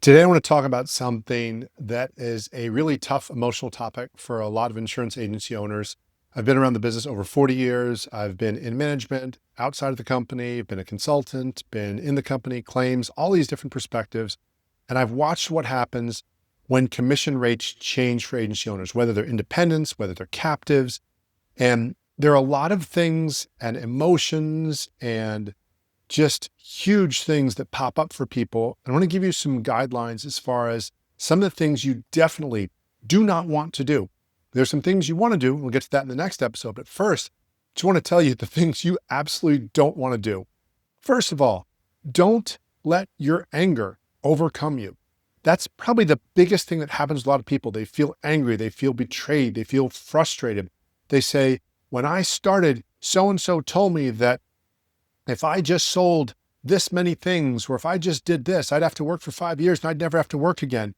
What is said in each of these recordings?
Today, I want to talk about something that is a really tough emotional topic for a lot of insurance agency owners. I've been around the business over 40 years. I've been in management, outside of the company, been a consultant, been in the company, claims, all these different perspectives. And I've watched what happens when commission rates change for agency owners, whether they're independents, whether they're captives. And there are a lot of things and emotions and just huge things that pop up for people. I want to give you some guidelines as far as some of the things you definitely do not want to do. There's some things you want to do. We'll get to that in the next episode. But first, I just want to tell you the things you absolutely don't want to do. First of all, don't let your anger overcome you. That's probably the biggest thing that happens to a lot of people. They feel angry, they feel betrayed, they feel frustrated. They say, when I started, so-and-so told me that if I just sold this many things, or if I just did this, I'd have to work for 5 years and I'd never have to work again.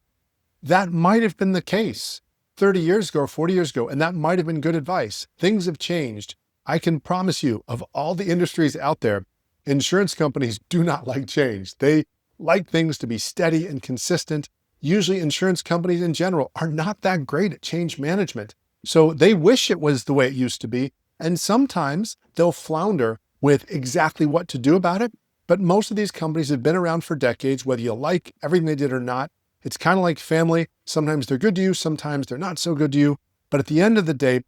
That might have been the case 30 years ago or 40 years ago, and that might have been good advice. Things have changed. I can promise you, of all the industries out there, insurance companies do not like change. They like things to be steady and consistent. Usually insurance companies in general are not that great at change management. So they wish it was the way it used to be. And sometimes they'll flounder with exactly what to do about it. But most of these companies have been around for decades, whether you like everything they did or not. It's kind of like family. Sometimes they're good to you, sometimes they're not so good to you. But at the end of the day,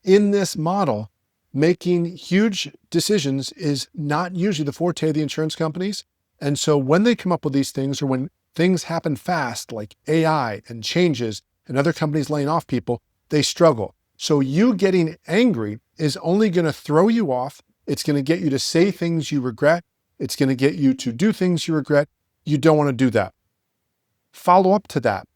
in this model, making huge decisions is not usually the forte of the insurance companies. And so when they come up with these things, or when things happen fast, like AI and changes and other companies laying off people, they struggle. So you getting angry is only going to throw you off. It's going to get you to say things you regret. It's going to get you to do things you regret. You don't want to do that. Follow up to that.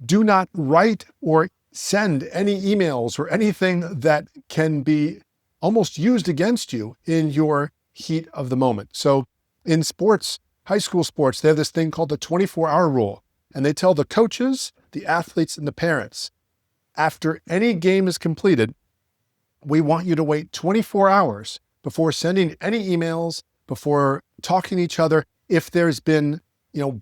Do not write or send any emails or anything that can be almost used against you in your heat of the moment. So in sports, high school sports, they have this thing called the 24-hour rule. And they tell the coaches, the athletes, and the parents, after any game is completed, we want you to wait 24 hours before sending any emails, before talking to each other. If there's been,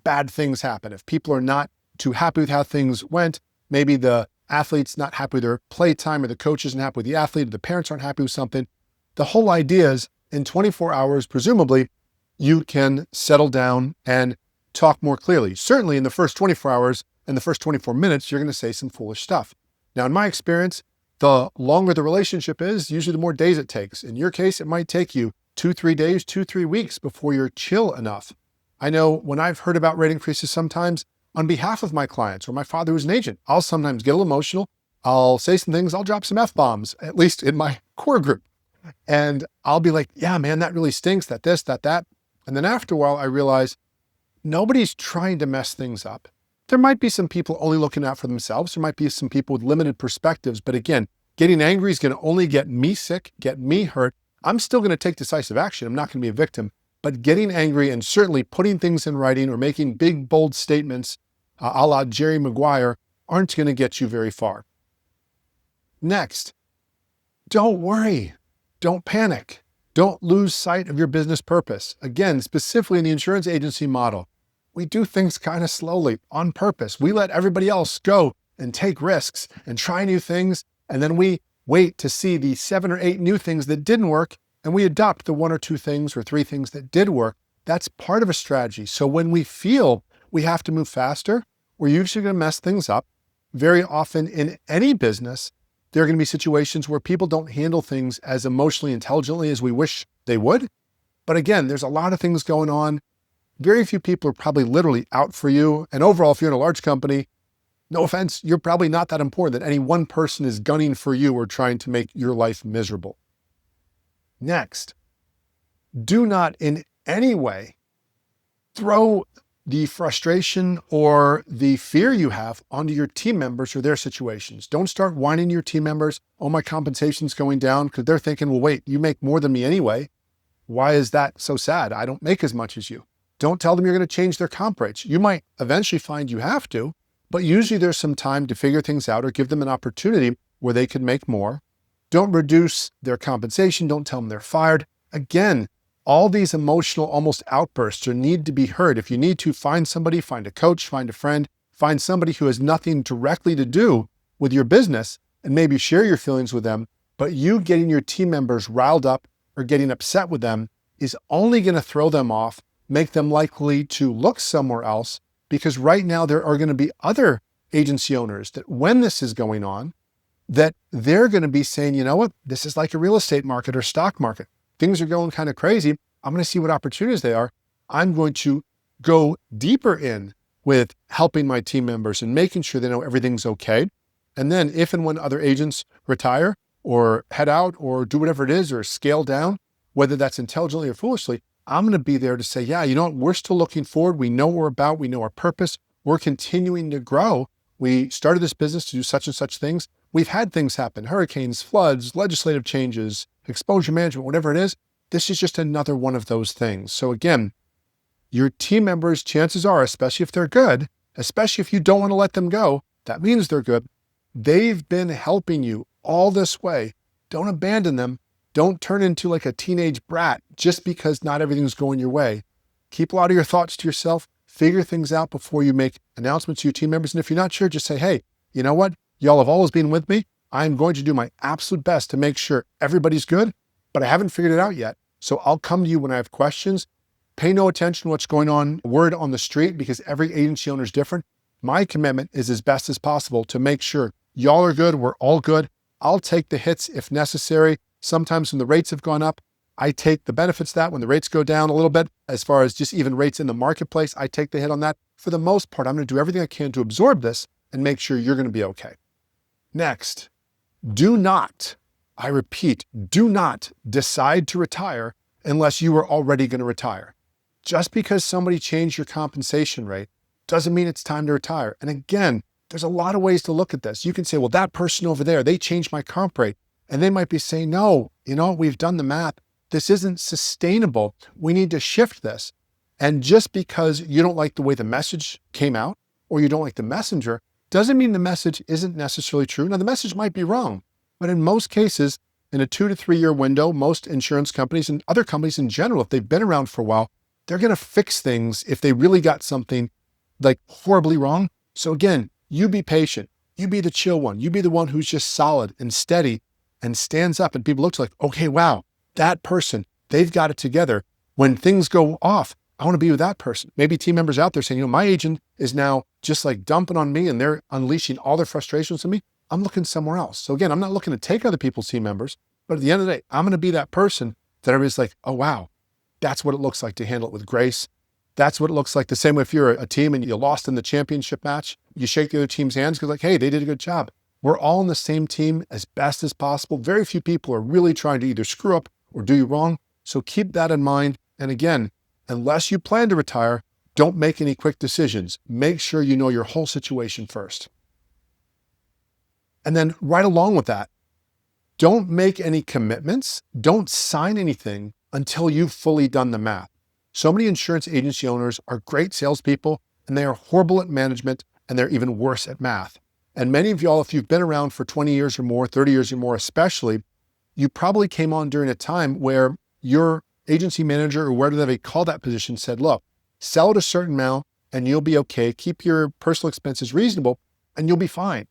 bad things happen, if people are not too happy with how things went, maybe the athlete's not happy with their play time, or the coach isn't happy with the athlete, or the parents aren't happy with something. The whole idea is in 24 hours, presumably, you can settle down and talk more clearly. Certainly in the first 24 hours and the first 24 minutes, you're going to say some foolish stuff. Now, in my experience, the longer the relationship is, usually the more days it takes. In your case, it might take you 2-3 days, 2-3 weeks before you're chill enough. I know when I've heard about rate increases, sometimes on behalf of my clients or my father who's an agent, I'll sometimes get a little emotional. I'll say some things, I'll drop some F-bombs, at least in my core group. And I'll be like, yeah, man, that really stinks, that this, that. And then after a while, I realize nobody's trying to mess things up. There might be some people only looking out for themselves. There might be some people with limited perspectives. But again, getting angry is going to only get me sick, get me hurt. I'm still going to take decisive action. I'm not going to be a victim. But getting angry and certainly putting things in writing or making big, bold statements a la Jerry Maguire aren't going to get you very far. Next, don't worry. Don't panic. Don't lose sight of your business purpose. Again, specifically in the insurance agency model, we do things kind of slowly on purpose. We let everybody else go and take risks and try new things. And then we wait to see the 7 or 8 new things that didn't work. And we adopt the 1 or 2 things or 3 things that did work. That's part of a strategy. So when we feel we have to move faster, we're usually going to mess things up. Very often in any business, there are going to be situations where people don't handle things as emotionally intelligently as we wish they would. But again, there's a lot of things going on. Very few people are probably literally out for you. And overall, if you're in a large company, no offense, you're probably not that important that any one person is gunning for you or trying to make your life miserable. Next, do not in any way throw the frustration or the fear you have onto your team members or their situations. Don't start whining your team members, oh, my compensation's going down, because they're thinking, well, wait, you make more than me anyway. Why is that so sad? I don't make as much as you. Don't tell them you're going to change their comp rates. You might eventually find you have to, but usually there's some time to figure things out or give them an opportunity where they could make more. Don't reduce their compensation. Don't tell them they're fired. Again, all these emotional almost outbursts or need to be heard. If you need to, find somebody, find a coach, find a friend, find somebody who has nothing directly to do with your business and maybe share your feelings with them. But you getting your team members riled up or getting upset with them is only going to throw them off, make them likely to look somewhere else, because right now there are going to be other agency owners that when this is going on, that they're going to be saying, you know what, this is like a real estate market or stock market. Things are going kind of crazy. I'm going to see what opportunities they are. I'm going to go deeper in with helping my team members and making sure they know everything's okay. And then if and when other agents retire or head out or do whatever it is or scale down, whether that's intelligently or foolishly, I'm going to be there to say, yeah, you know what, we're still looking forward. We know what we're about. We know our purpose. We're continuing to grow. We started this business to do such and such things. We've had things happen, hurricanes, floods, legislative changes, exposure management, whatever it is. This is just another one of those things. So again, your team members, chances are, especially if they're good, especially if you don't want to let them go, that means they're good. They've been helping you all this way. Don't abandon them. Don't turn into like a teenage brat just because not everything's going your way. Keep a lot of your thoughts to yourself. Figure things out before you make announcements to your team members. And if you're not sure, just say, hey, you know what? Y'all have always been with me. I'm going to do my absolute best to make sure everybody's good, but I haven't figured it out yet. So I'll come to you when I have questions. Pay no attention to what's going on, word on the street, because every agency owner is different. My commitment is as best as possible to make sure y'all are good. We're all good. I'll take the hits if necessary. Sometimes when the rates have gone up, I take the benefits of that. When the rates go down a little bit, as far as just even rates in the marketplace, I take the hit on that. For the most part, I'm going to do everything I can to absorb this and make sure you're going to be okay. Next, do not, I repeat, do not decide to retire unless you are already going to retire. Just because somebody changed your compensation rate doesn't mean it's time to retire. And again, there's a lot of ways to look at this. You can say, well, that person over there, they changed my comp rate. And they might be saying, no, you know, we've done the math. This isn't sustainable. We need to shift this. And just because you don't like the way the message came out or you don't like the messenger, doesn't mean the message isn't necessarily true. Now, the message might be wrong, but in most cases, in a 2 to 3 year window, most insurance companies and other companies in general, if they've been around for a while, they're going to fix things if they really got something like horribly wrong. So again, you be patient. You be the chill one. You be the one who's just solid and steady and stands up and people look like, okay, wow, that person, they've got it together. When things go off, I want to be with that person. Maybe team members out there saying, you know, my agent is now just like dumping on me and they're unleashing all their frustrations on me. I'm looking somewhere else. So again, I'm not looking to take other people's team members, but at the end of the day, I'm going to be that person that everybody's like, oh, wow, that's what it looks like to handle it with grace. That's what it looks like. The same way if you're a team and you lost in the championship match, you shake the other team's hands because like, hey, they did a good job. We're all on the same team as best as possible. Very few people are really trying to either screw up or do you wrong. So keep that in mind. And again, unless you plan to retire, don't make any quick decisions. Make sure you know your whole situation first. And then right along with that, don't make any commitments. Don't sign anything until you've fully done the math. So many insurance agency owners are great salespeople and they are horrible at management and they're even worse at math. And many of y'all, if you've been around for 20 years or more, 30 years or more especially, you probably came on during a time where your agency manager or whatever they call that position said, look, sell at a certain amount and you'll be okay. Keep your personal expenses reasonable and you'll be fine.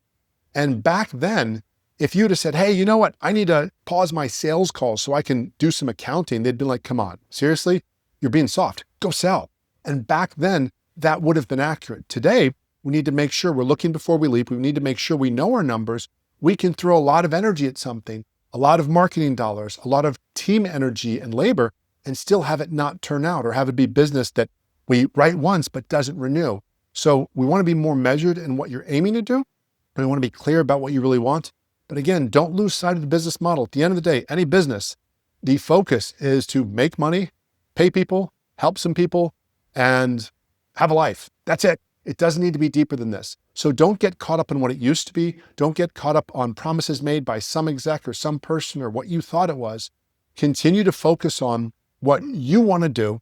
And back then, if you'd have said, hey, you know what? I need to pause my sales calls so I can do some accounting. They'd been like, come on, seriously? You're being soft. Go sell. And back then, that would have been accurate. Today, we need to make sure we're looking before we leap. We need to make sure we know our numbers. We can throw a lot of energy at something, a lot of marketing dollars, a lot of team energy and labor, and still have it not turn out or have it be business that we write once but doesn't renew. So we want to be more measured in what you're aiming to do, and we want to be clear about what you really want. But again, don't lose sight of the business model. At the end of the day, any business, the focus is to make money, pay people, help some people, and have a life. That's it. It doesn't need to be deeper than this. So don't get caught up in what it used to be. Don't get caught up on promises made by some exec or some person or what you thought it was. Continue to focus on what you want to do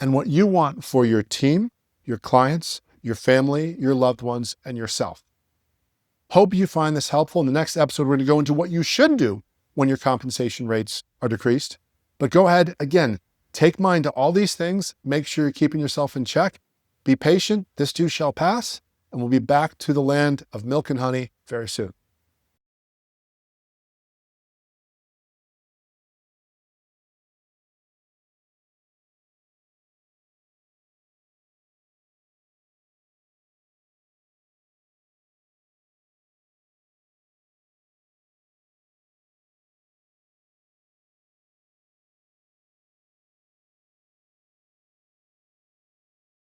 and what you want for your team, your clients, your family, your loved ones, and yourself. Hope you find this helpful. In the next episode, we're going to go into what you should do when your compensation rates are decreased. But go ahead, again, Take mind to all these things. Make sure you're keeping yourself in check. Be patient. This too shall pass. And we'll be back to the land of milk and honey very soon.